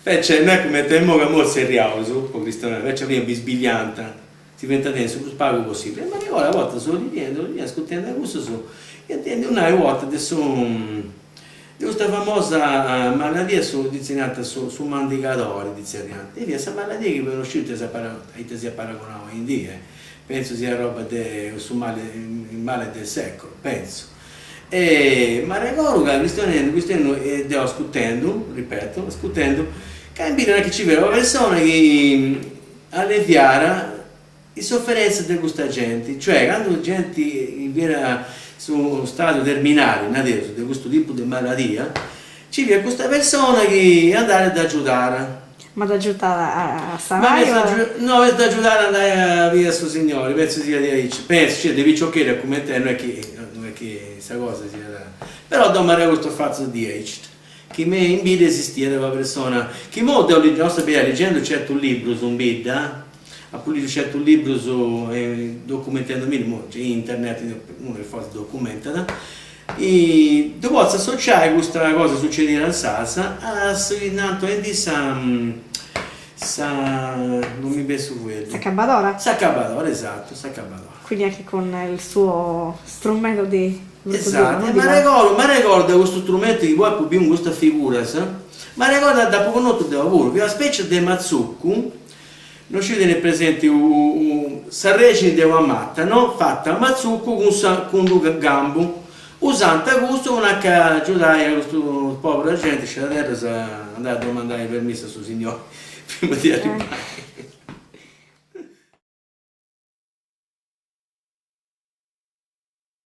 Invece noi come temmo che molto seriamo su Cristiano, invece prima bisbiglianta, si diventa adesso più spago possibile. Ma ora a volte solo di ascoltando questo su, e intendo una volta adesso di questa famosa malattia disegnata su mandicatori di seriante. E via, questa malattia che conosciute si paragonava in Dio, penso sia roba su il male del secolo, penso. Ma ricordo che Cristiano devo ascoltando, ripeto, ascoltando, che che ci vede una persona che alleviara le sofferenze di questa gente, cioè quando la gente viene su uno stadio terminale adesso di questo tipo di malattia, ci viene questa persona che andare ad aiutare. Ma da aiutare a sanare? No, è da aiutare ad andare via sto signore, penso sia di Aici, penso, devi giocare come te, non è che questa cosa sia da... Però domani questo fatto di Aici, che me in vita esisteva una persona, che molto ho leggendo certo un libro su un bida, ha pulito certo un libro su documentandomi, c'è internet, uno che fa documenta, e dopo associare questa cosa succedere in salsa, nato e di non mi penso quello. Saccabadora? Saccabadora, esatto, Saccabadora. Quindi anche con il suo strumento di... Esatto, ma ricordo questo strumento che poi abbiamo questa figura, ma ricordo da poco noto del lavoro, che una specie di mazzucco, non ci viene presente sarrecini di una matta, no? Fatta a mazzucco con due gambe, usando questo una che aiutare questo povero gente, c'è la terra, andare a domandare permesso a suo signore prima di arrivare.